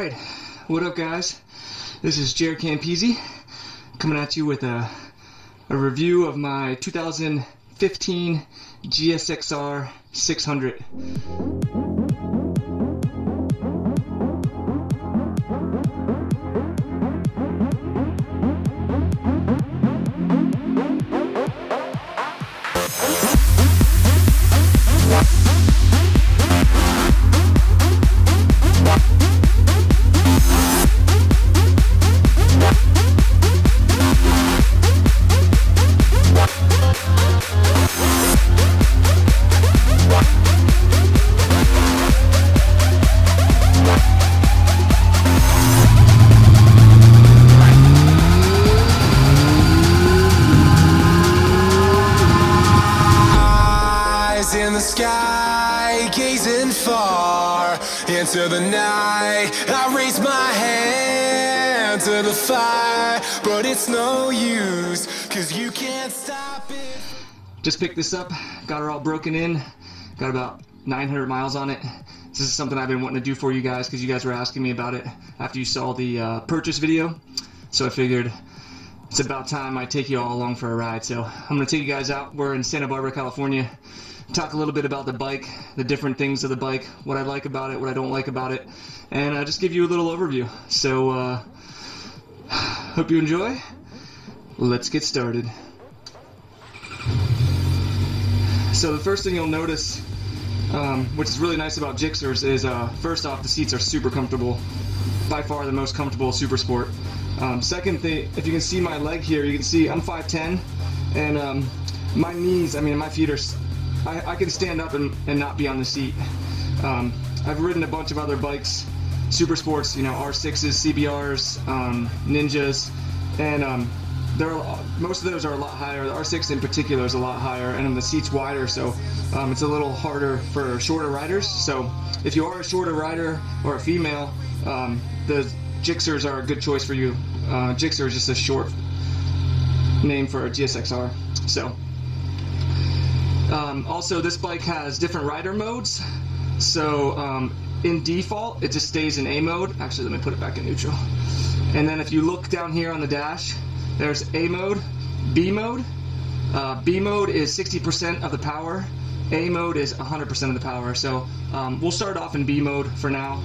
Alright, what up guys? This is JaretCampisi coming at you with a review of my 2015 GSXR 600. In the sky, gazing far into the night, I raise my hand to the fire, but it's no use, 'cause you can't stop it. Just picked this up, got her all broken in, got about 900 miles on it. This is something I've been wanting to do for you guys because you guys were asking me about it after you saw the purchase video. So I figured it's about time I take you all along for a ride. So I'm going to take you guys out. We're in Santa Barbara, California. Talk a little bit about the bike, the different things of the bike, what I like about it, what I don't like about it, and just give you a little overview. So hope you enjoy. Let's get started. So the first thing you'll notice, which is really nice about Gixxers, is first off, the seats are super comfortable. By far the most comfortable Super Sport. Second thing, if you can see my leg here, you can see I'm 5'10", and my knees, I mean my feet are, I can stand up and not be on the seat. I've ridden a bunch of other bikes, Super Sports, you know, R6s, CBRs, Ninjas, and most of those are a lot higher. The R6 in particular is a lot higher, and the seat's wider, so it's a little harder for shorter riders. So if you are a shorter rider or a female, the Gixxers are a good choice for you. Gixxer is just a short name for a GSXR. So also this bike has different rider modes. So in default it just stays in A mode. Actually, let me put it back in neutral. And then if you look down here on the dash, there's A mode, B mode. B mode is 60% of the power. A mode is 100% of the power. So we'll start off in B mode for now.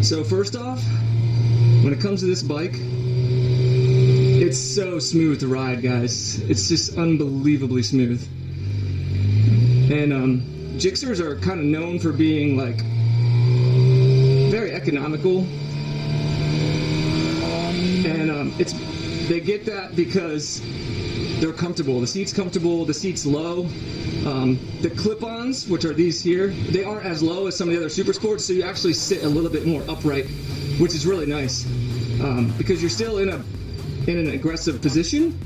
So first off, when it comes to this bike, it's so smooth to ride, guys. It's just unbelievably smooth. And Gixxers are kind of known for being like very economical, and they get that because they're comfortable. The seat's comfortable, the seat's low. The clip-ons, which are these here, they aren't as low as some of the other Super Sports, so you actually sit a little bit more upright, which is really nice, because you're still in an aggressive position,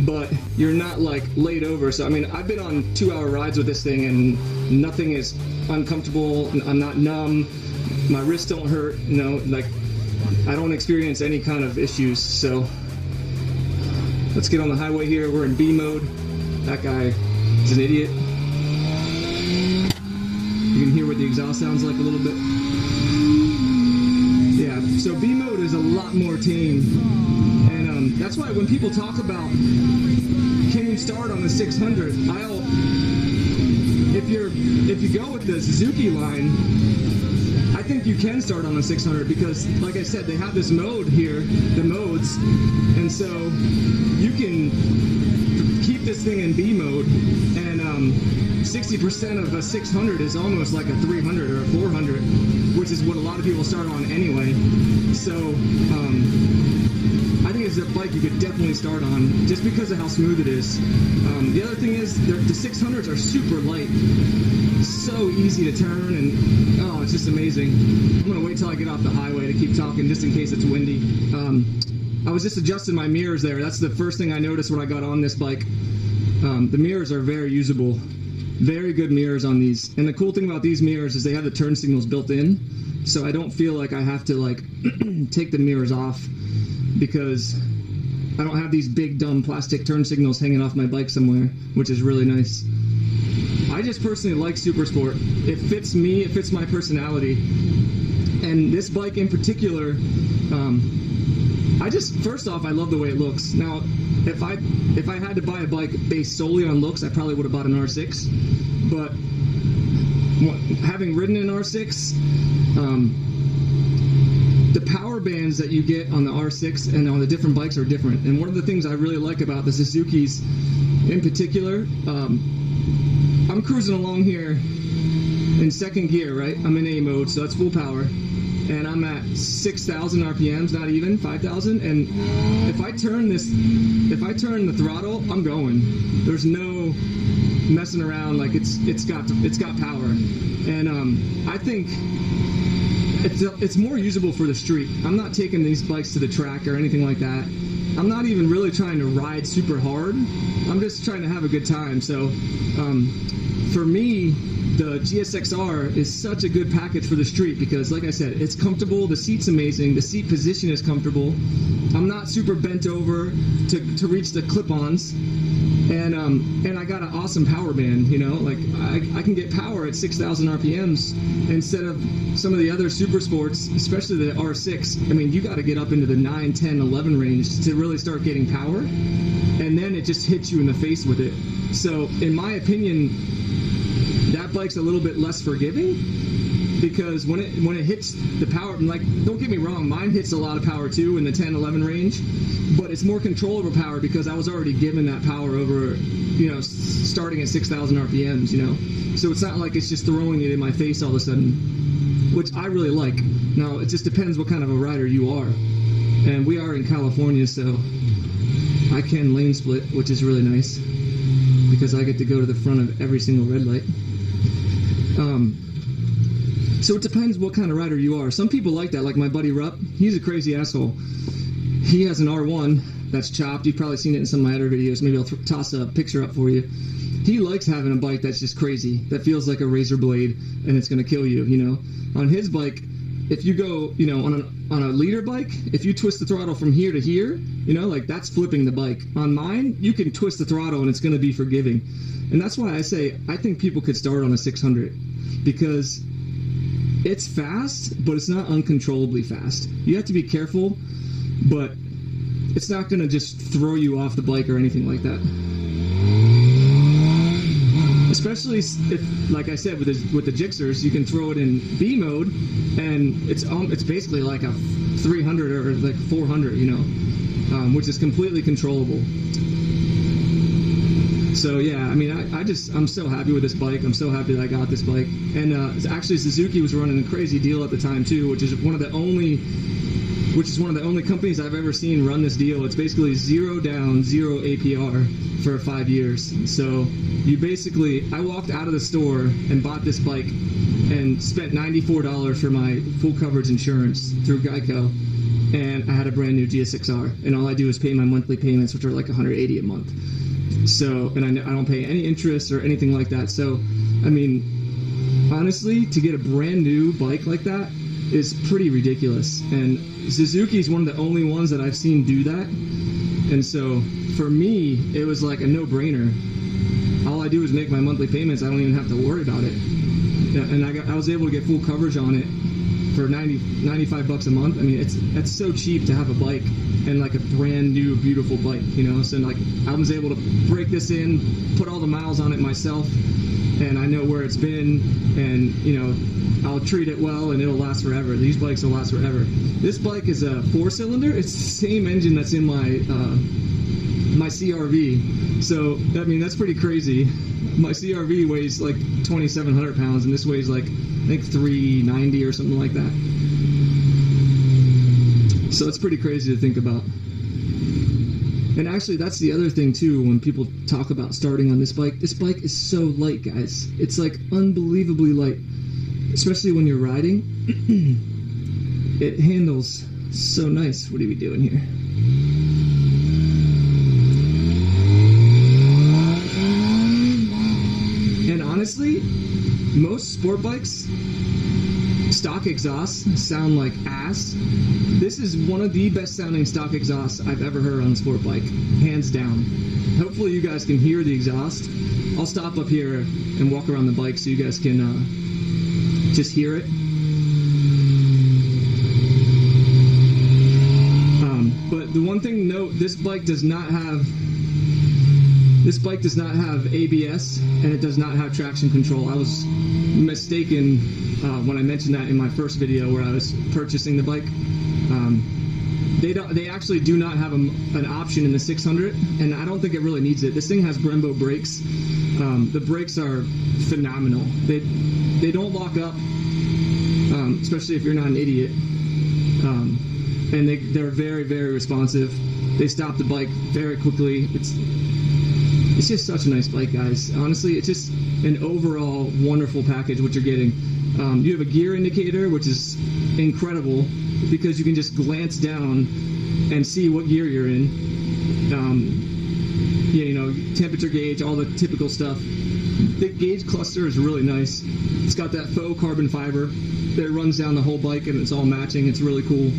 but you're not like laid over. So I mean, I've been on 2-hour rides with this thing and nothing is uncomfortable. I'm not numb, my wrists don't hurt, you know, like I don't experience any kind of issues. So let's get on the highway here. We're in B mode. That guy is an idiot. You can hear what the exhaust sounds like a little bit. Yeah, so B mode is a lot more tame. And that's why when people talk about can you start on the 600, if you go with the Suzuki line, I think you can start on the 600 because, like I said, they have this mode here, the modes, and so you can keep this thing in B mode, and 60% of a 600 is almost like a 300 or a 400, which is what a lot of people start on anyway. So I think it's a bike you could definitely start on just because of how smooth it is. The other thing is the 600s are super light, so easy to turn, and oh, it's just amazing. I'm gonna wait till I get off the highway to keep talking just in case it's windy. I was just adjusting my mirrors there. That's the first thing I noticed when I got on this bike. The mirrors are very usable. Very good mirrors on these. And the cool thing about these mirrors is they have the turn signals built in. So I don't feel like I have to like take the mirrors off because I don't have these big dumb plastic turn signals hanging off my bike somewhere, which is really nice. I just personally like Super Sport. It fits me, it fits my personality. And this bike in particular, first off, I love the way it looks. Now, if I had to buy a bike based solely on looks, I probably would have bought an R6. But having ridden an R6, the power bands that you get on the R6 and on the different bikes are different. And one of the things I really like about the Suzukis in particular, I'm cruising along here in second gear, right? I'm in A mode, so that's full power. And I'm at 6,000 RPMs, not even 5,000. And if I turn the throttle, I'm going. There's no messing around. Like it's got power. And I think it's more usable for the street. I'm not taking these bikes to the track or anything like that. I'm not even really trying to ride super hard. I'm just trying to have a good time. So for me, the GSXR is such a good package for the street because, like I said, it's comfortable, the seat's amazing, the seat position is comfortable. I'm not super bent over to reach the clip-ons, and I got an awesome power band, you know, like I can get power at 6,000 RPMs instead of some of the other super sports, especially the R6. I mean, you got to get up into the 9, 10, 11 range to really start getting power, and then it just hits you in the face with it. So, in my opinion, that bike's a little bit less forgiving because when it hits the power, like, don't get me wrong, mine hits a lot of power too in the 10, 11 range, but it's more control over power because I was already given that power over, you know, starting at 6,000 RPMs, you know. So it's not like it's just throwing it in my face all of a sudden, which I really like. Now, it just depends what kind of a rider you are. And we are in California, so I can lane split, which is really nice because I get to go to the front of every single red light. So it depends what kind of rider you are. Some people like that, like my buddy Rup. He's a crazy asshole. He has an R1 that's chopped. You've probably seen it in some of my other videos. Maybe I'll toss a picture up for you. He likes having a bike that's just crazy, that feels like a razor blade and it's going to kill you, you know. On his bike, if you go, you know, on a leader bike, if you twist the throttle from here to here, you know, like that's flipping the bike. On mine, you can twist the throttle and it's going to be forgiving. And that's why I say I think people could start on a 600 because it's fast, but it's not uncontrollably fast. You have to be careful, but it's not going to just throw you off the bike or anything like that. Especially if, like I said, with the Gixxers, you can throw it in B mode, and it's basically like a 300 or like 400, you know, which is completely controllable. So yeah, I mean, I'm so happy with this bike. I'm so happy that I got this bike. And actually, Suzuki was running a crazy deal at the time too, which is one of the only companies I've ever seen run this deal. It's basically 0 down, 0 APR for 5 years. So you basically, I walked out of the store and bought this bike and spent $94 for my full coverage insurance through Geico, and I had a brand new GSXR. And all I do is pay my monthly payments, which are like $180 a month. So, and I don't pay any interest or anything like that. So, I mean, honestly, to get a brand new bike like that is pretty ridiculous. And Suzuki's one of the only ones that I've seen do that. And so, for me, it was like a no-brainer. All I do is make my monthly payments. I don't even have to worry about it. And I was able to get full coverage on it for $95 a month. I mean, that's so cheap to have a bike and like a brand new beautiful bike, you know. So like I was able to break this in, put all the miles on it myself, and I know where it's been, and you know, I'll treat it well and it'll last forever. These bikes will last forever. This bike is a 4-cylinder. It's the same engine that's in my my CRV. So I mean, that's pretty crazy. My CRV weighs like 2,700 pounds, and this weighs like, I think, 390 or something like that. So it's pretty crazy to think about. And actually, that's the other thing too, when people talk about starting on this bike is so light, guys. It's like unbelievably light, especially when you're riding. It handles so nice. What are we doing here? And honestly, most sport bikes, stock exhausts sound like ass. This is one of the best sounding stock exhausts I've ever heard on a sport bike, hands down. Hopefully you guys can hear the exhaust. I'll stop up here and walk around the bike so you guys can just hear it. This bike does not have ABS, and it does not have traction control. I was mistaken when I mentioned that in my first video where I was purchasing the bike. They actually do not have an option in the 600, and I don't think it really needs it. This thing has Brembo brakes. The brakes are phenomenal. They don't lock up, especially if you're not an idiot. And they're very, very responsive. They stop the bike very quickly. It's just such a nice bike, guys. Honestly, it's just an overall wonderful package what you're getting. You have a gear indicator, which is incredible because you can just glance down and see what gear you're in. Yeah, you know, temperature gauge, all the typical stuff. The gauge cluster is really nice. It's got that faux carbon fiber that runs down the whole bike and it's all matching. It's really cool.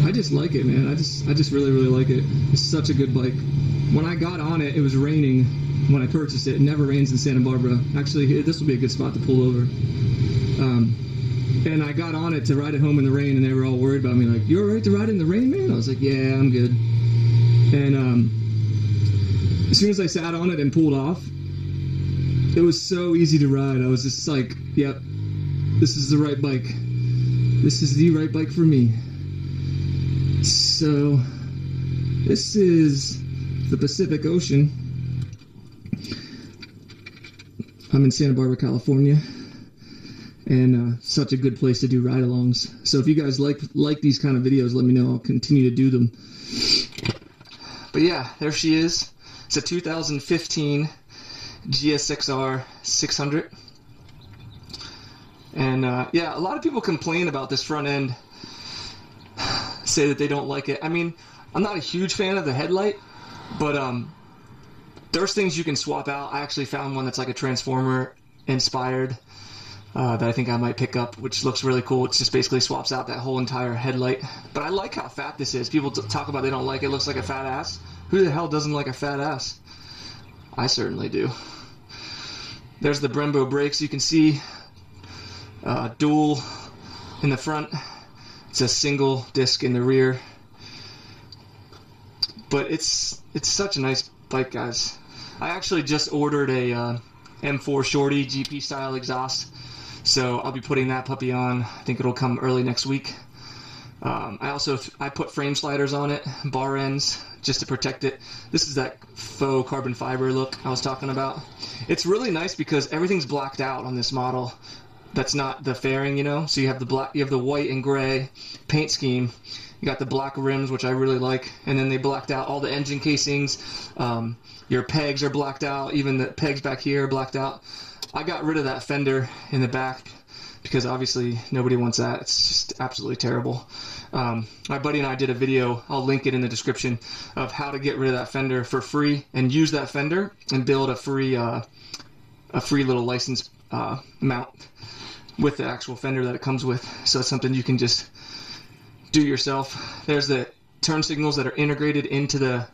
I just like it, man. I just really, really like it. It's such a good bike. When I got on it, it was raining when I purchased it. It never rains in Santa Barbara. Actually, this will be a good spot to pull over. And I got on it to ride it home in the rain, and they were all worried about me, like, "You all right to ride in the rain, man?" I was like, "Yeah, I'm good." And as soon as I sat on it and pulled off, it was so easy to ride. I was just like, "Yep, this is the right bike. This is the right bike for me." So, this is the Pacific Ocean. I'm in Santa Barbara, California, and such a good place to do ride-alongs. So if you guys like these kind of videos, let me know. I'll continue to do them. But yeah, there she is. It's a 2015 GSXR 600. And yeah, a lot of people complain about this front end, say that they don't like it. I mean, I'm not a huge fan of the headlight, but there's things you can swap out. I actually found one that's like a transformer inspired that I think I might pick up, which looks really cool. It just basically swaps out that whole entire headlight. But I like how fat this is. People talk about they don't like it. It looks like a fat ass. Who the hell doesn't like a fat ass? I certainly do. There's the Brembo brakes. You can see dual in the front. It's a single disc in the rear. But it's such a nice bike, guys. I actually just ordered a M4 Shorty GP style exhaust, so I'll be putting that puppy on. I think it'll come early next week. I put frame sliders on it, bar ends, just to protect it. This is that faux carbon fiber look I was talking about. It's really nice because everything's blacked out on this model. That's not the fairing, you know. So you have the black, you have the white and gray paint scheme. You got the black rims, which I really like, and then they blacked out all the engine casings. Your pegs are blacked out, even the pegs back here are blacked out. I got rid of that fender in the back because obviously nobody wants that. It's just absolutely terrible. My buddy and I did a video, I'll link it in the description, of how to get rid of that fender for free and use that fender and build a free little license mount with the actual fender that it comes with. So it's something you can just do yourself. There's the turn signals that are integrated into the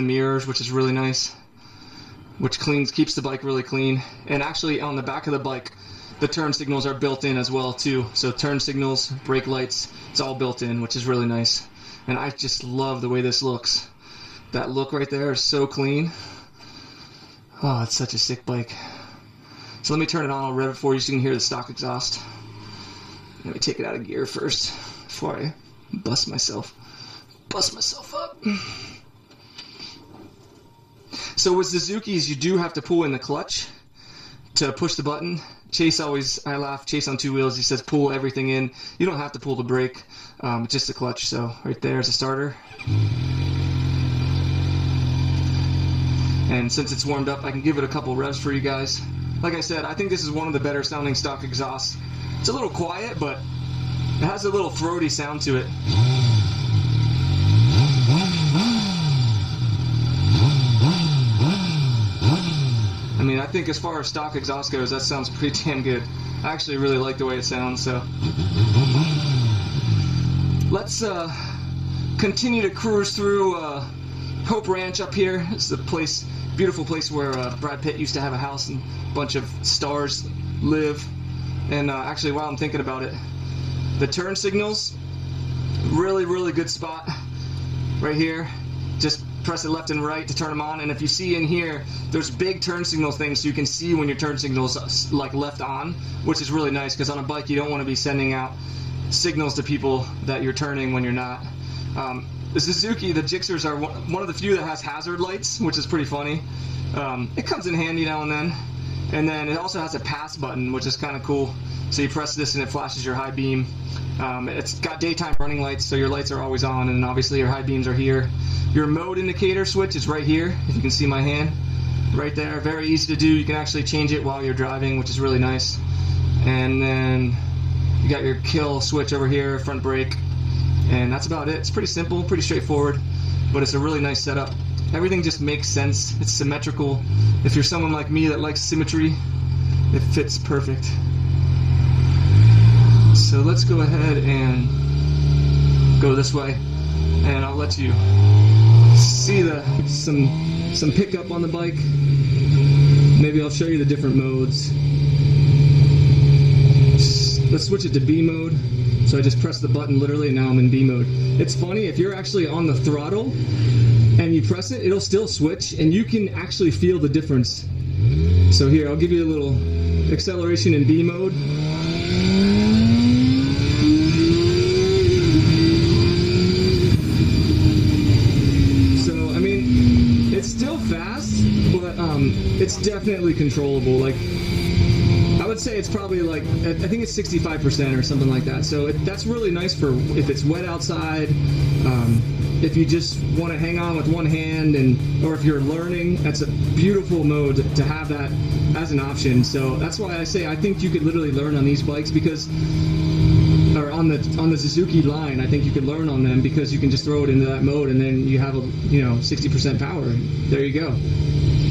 mirrors, which is really nice, which keeps the bike really clean. And actually on the back of the bike, the turn signals are built in as well too. So turn signals, brake lights, it's all built in, which is really nice. And I just love the way this looks. That look right there is so clean. Oh, it's such a sick bike. So let me turn it on, I'll rev it for you so you can hear the stock exhaust. Let me take it out of gear first before I bust myself up. So with Suzuki's, you do have to pull in the clutch to push the button. Chase I laugh, Chase on two wheels, he says pull everything in. You don't have to pull the brake, it's just the clutch. So right there's a starter. And since it's warmed up, I can give it a couple revs for you guys. Like I said, I think this is one of the better sounding stock exhausts. It's a little quiet, but it has a little throaty sound to it. I mean, I think as far as stock exhaust goes, that sounds pretty damn good. I actually really like the way it sounds, so. Let's continue to cruise through Hope Ranch up here. It's a place, beautiful place where Brad Pitt used to have a house and a bunch of stars live. And actually, while I'm thinking about it, the turn signals Really, really good spot right here. Just press it left and right to turn them on, and if you see in here, there's big turn signal things, so you can see when your turn signal's like left on, which is really nice, because on a bike you don't want to be sending out signals to people that you're turning when you're not. The Suzuki, the Gixxers are one of the few that has hazard lights, which is pretty funny. It comes in handy now and then it also has a pass button, which is kind of cool. So you press this and it flashes your high beam. It's got daytime running lights, so your lights are always on, and obviously your high beams are here. Your mode indicator switch is right here, if you can see my hand. Right there, very easy to do. You can actually change it while you're driving, which is really nice. And then you got your kill switch over here, front brake, and that's about it. It's pretty simple, pretty straightforward, but it's a really nice setup. Everything just makes sense. It's symmetrical. If you're someone like me that likes symmetry, it fits perfect. So let's go ahead and go this way, and I'll let you see some pickup on the bike. Maybe I'll show you the different modes. Let's switch it to B mode. So I just press the button literally, and now I'm in B mode. It's funny, if you're actually on the throttle and you press it, it'll still switch, and you can actually feel the difference. So here, I'll give you a little acceleration in B mode. So, I mean, it's still fast, but it's definitely controllable. Like, I would say it's probably like, I think it's 65% or something like that. So that's really nice for if it's wet outside, if you just want to hang on with one hand, or if you're learning, that's a beautiful mode to have that as an option. So that's why I say I think you could literally learn on these bikes, because, or on the Suzuki line, I think you could learn on them, because you can just throw it into that mode and then you have 60% power. There you go.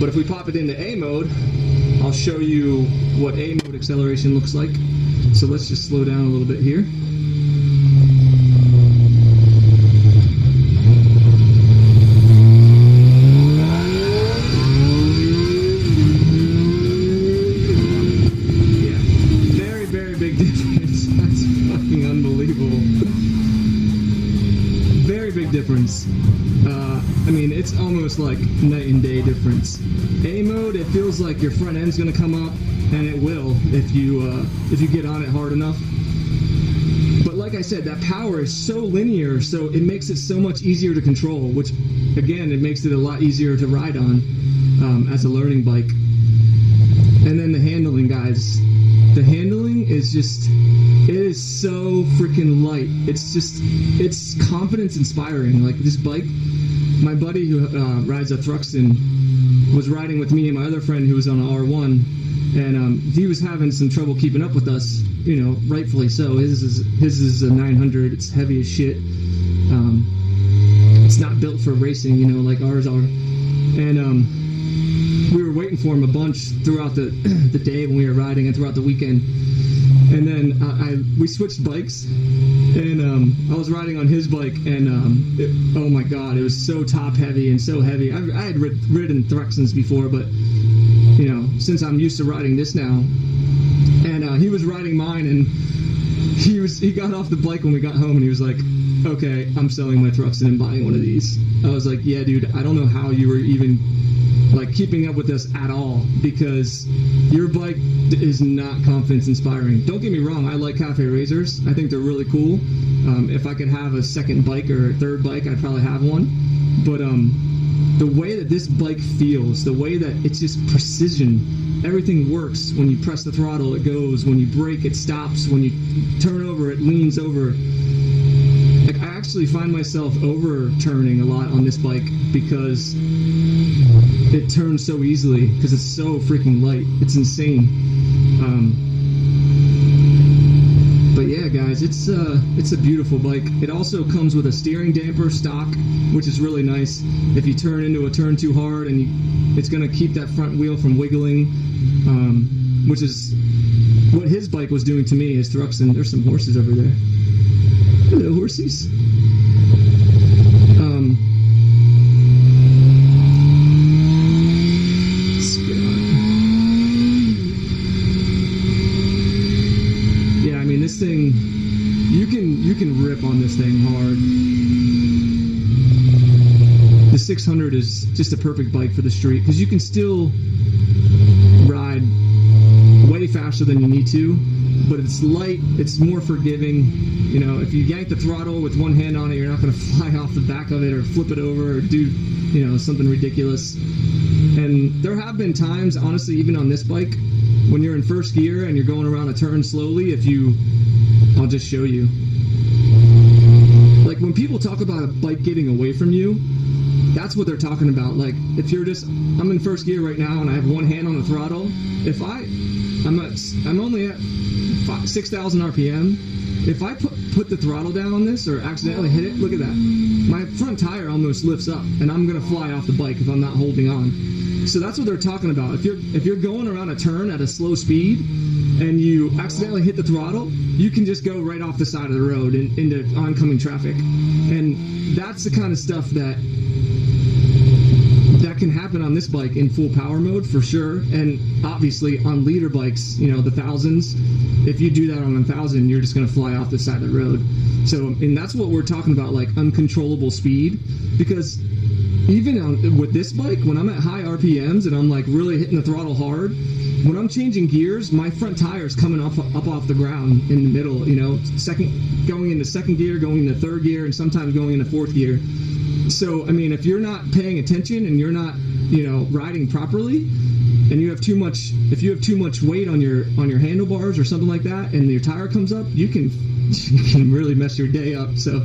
But if we pop it into A mode, I'll show you what A mode acceleration looks like. So let's just slow down a little bit here. Yeah, very, very big difference. That's fucking unbelievable. Very big difference. I mean, it's almost like night and day difference. A mode, it feels like your front end's gonna come up, and it will if you get on it hard enough. But like I said, that power is so linear, so it makes it so much easier to control, which again, it makes it a lot easier to ride on as a learning bike. And then the handling, guys. The handling is just, it is so freaking light. It's confidence inspiring. Like this bike, my buddy who rides a Thruxton was riding with me and my other friend who was on an R1, and he was having some trouble keeping up with us, rightfully so. His is a 900, it's heavy as shit. It's not built for racing, like ours are. And we were waiting for him a bunch throughout the day when we were riding, and throughout the weekend. And then we switched bikes, and I was riding on his bike, and oh my god, it was so top heavy and so heavy. I had ridden Thruxtons before, but since I'm used to riding this now, and he was riding mine, and he got off the bike when we got home, and he was like, okay, I'm selling my Thruxton and buying one of these. I was like, yeah, dude, I don't know how you were even like keeping up with this at all, because your bike is not confidence inspiring. Don't get me wrong, I like Cafe Razors. I think they're really cool. If I could have a second bike or a third bike, I'd probably have one. But the way that this bike feels, the way that it's just precision, everything works. When you press the throttle, it goes. When you brake, it stops. When you turn over, it leans over. Like, I actually find myself overturning a lot on this bike because it turns so easily, because it's so freaking light. It's insane. But yeah, guys, it's a beautiful bike. It also comes with a steering damper stock, which is really nice. If you turn into a turn too hard, and it's gonna keep that front wheel from wiggling, which is what his bike was doing to me, his Thruxton. There's some horses over there. Hello, horsies. Yeah, I mean, this thing, you you can rip on this thing hard. The 600 is just a perfect bike for the street because you can still ride way faster than you need to, but it's light, it's more forgiving. You know, if you yank the throttle with one hand on it, you're not going to fly off the back of it or flip it over or do, you know, something ridiculous. And there have been times, honestly, even on this bike, when you're in first gear and you're going around a turn slowly, I'll just show you. Like when people talk about a bike getting away from you, that's what they're talking about. Like if you're I'm in first gear right now and I have one hand on the throttle. If I'm only at 6,000 RPM. If I put the throttle down on this or accidentally hit it, look at that. My front tire almost lifts up and I'm gonna fly off the bike if I'm not holding on. So that's what they're talking about. If you're going around a turn at a slow speed and you accidentally hit the throttle, you can just go right off the side of the road into oncoming traffic. And that's the kind of stuff that can happen on this bike in full power mode for sure. And obviously on leader bikes, you know, the thousands, if you do that on 1,000, you're just going to fly off the side of the road. So, and that's what we're talking about, like uncontrollable speed, because even with this bike, when I'm at high RPMs and I'm like really hitting the throttle hard, when I'm changing gears, my front tire's coming up off the ground in the middle, you know, going into second gear, going into third gear, and sometimes going into fourth gear. So, I mean, if you're not paying attention and you're not, you know, riding properly, and you have too much weight on your handlebars or something like that, and your tire comes up, you can really mess your day up. So,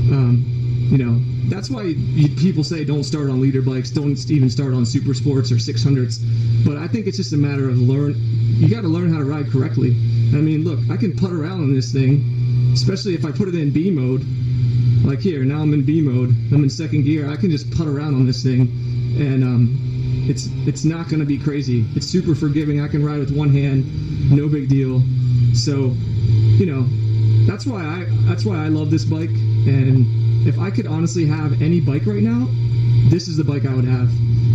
you know, that's why people say don't start on leader bikes, don't even start on super sports or 600s. But I think it's just a matter of you got to learn how to ride correctly. I mean, look, I can putt around on this thing, especially if I put it in B mode. Like here, now I'm in B mode, I'm in second gear, I can just putt around on this thing, and it's not going to be crazy. It's super forgiving, I can ride with one hand, no big deal. So, you know, that's why I love this bike, and if I could honestly have any bike right now, this is the bike I would have,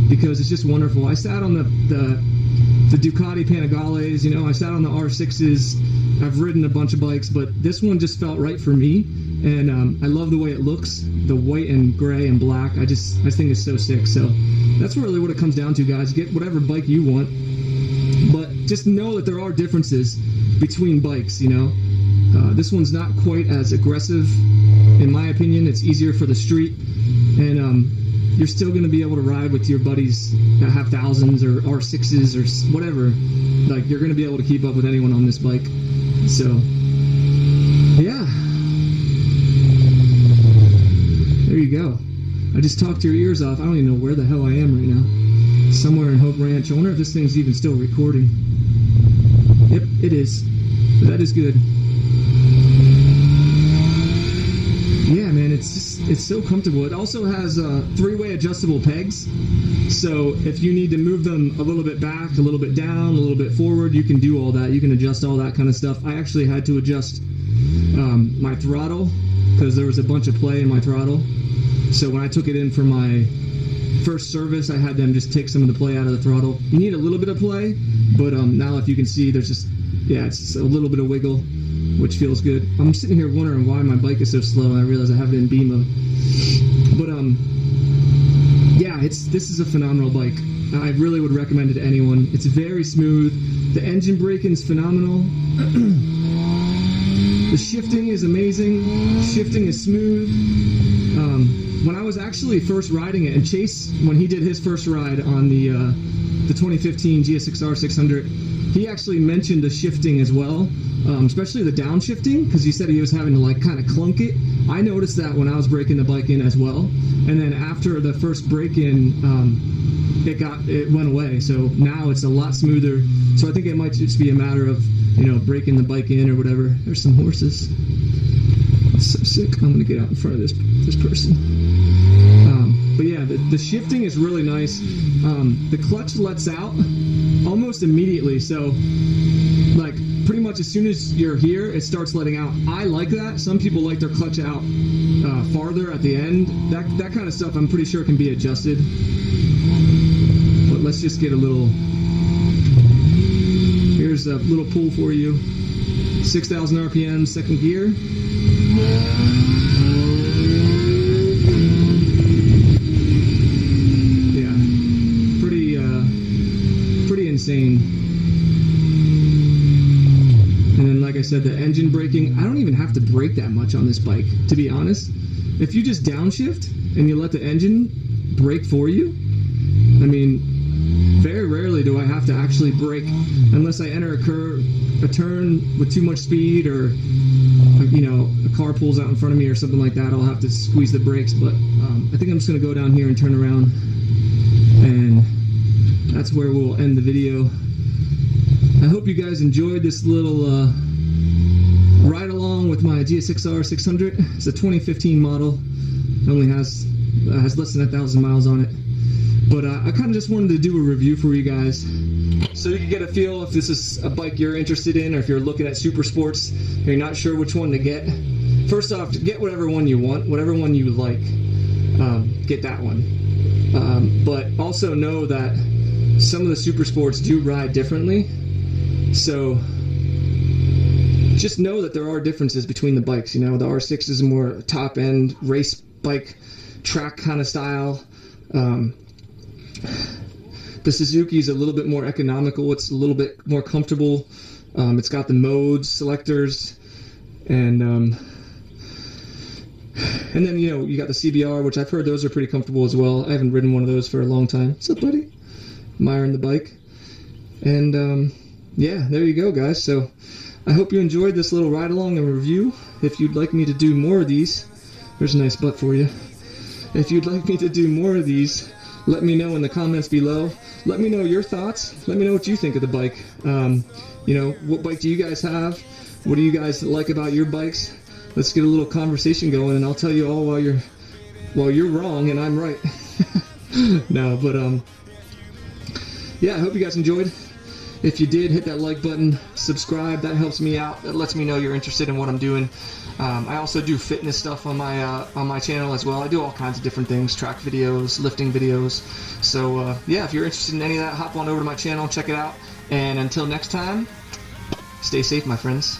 because it's just wonderful. I sat on the Ducati Panigales, you know, I sat on the R6s, I've ridden a bunch of bikes, but this one just felt right for me. And I love the way it looks, the white and gray and black. I think it's so sick. So that's really what it comes down to, guys. Get whatever bike you want, but just know that there are differences between bikes. You know, this one's not quite as aggressive, in my opinion. It's easier for the street, and you're still going to be able to ride with your buddies that have thousands or R6s or whatever. Like you're going to be able to keep up with anyone on this bike. So yeah. There you go. I just talked your ears off. I don't even know where the hell I am right now. Somewhere in Hope Ranch. I wonder if this thing's even still recording. Yep, it is. That is good. Yeah, man, it's so comfortable. It also has 3-way adjustable pegs. So if you need to move them a little bit back, a little bit down, a little bit forward, you can do all that. You can adjust all that kind of stuff. I actually had to adjust my throttle because there was a bunch of play in my throttle. So when I took it in for my first service, I had them just take some of the play out of the throttle. You need a little bit of play, but now if you can see, there's just, yeah, it's a little bit of wiggle, which feels good. I'm sitting here wondering why my bike is so slow, and I realize I have it in B mode. But yeah, this is a phenomenal bike. I really would recommend it to anyone. It's very smooth. The engine braking's phenomenal. The shifting is amazing. Shifting is smooth. When I was actually first riding it, and Chase, when he did his first ride on the 2015 GSXR 600, he actually mentioned the shifting as well, especially the downshifting, because he said he was having to like kind of clunk it. I noticed that when I was breaking the bike in as well, and then after the first break in, it went away. So now it's a lot smoother. So I think it might just be a matter of, you know, breaking the bike in or whatever. There's some horses. It's so sick. I'm gonna get out in front of this person. But yeah, the shifting is really nice. The clutch lets out almost immediately. So like pretty much as soon as you're here, it starts letting out. I like that. Some people like their clutch out farther at the end. That kind of stuff I'm pretty sure can be adjusted. But let's just get a little, here's a little pull for you. 6,000 RPM, second gear. Yeah, pretty insane. And then, like I said, the engine braking, I don't even have to brake that much on this bike, to be honest. If you just downshift and you let the engine brake for you, I mean, very rarely do I have to actually brake unless I enter a turn with too much speed, or you know, a car pulls out in front of me or something like that. I'll have to squeeze the brakes. But I think I'm just going to go down here and turn around, and that's where we'll end the video. I hope you guys enjoyed this little ride along with my GSXR 600. It's a 2015 model. It only has less than 1,000 miles on it. But I kind of just wanted to do a review for you guys, so you can get a feel if this is a bike you're interested in, or if you're looking at super sports and you're not sure which one to get. First off, get whatever one you want, whatever one you like. Get that one. But also know that some of the super sports do ride differently. So just know that there are differences between the bikes. You know, the R6 is more top end race bike, track kind of style. The Suzuki is a little bit more economical. It's a little bit more comfortable. It's got the modes, selectors, and then, you know, you got the CBR, which I've heard those are pretty comfortable as well. I haven't ridden one of those for a long time. What's up, buddy? Admiring the bike. And yeah, there you go, guys. So I hope you enjoyed this little ride along and review. If you'd like me to do more of these, there's a nice butt for you. If you'd like me to do more of these, let me know in the comments below. Let me know your thoughts. Let me know what you think of the bike. You know, what bike do you guys have? What do you guys like about your bikes? Let's get a little conversation going, and I'll tell you all while you're wrong and I'm right. No, but yeah, I hope you guys enjoyed. If you did, hit that like button, subscribe. That helps me out. That lets me know you're interested in what I'm doing. I also do fitness stuff on my channel as well. I do all kinds of different things, track videos, lifting videos. So yeah, if you're interested in any of that, hop on over to my channel, check it out. And until next time, stay safe, my friends.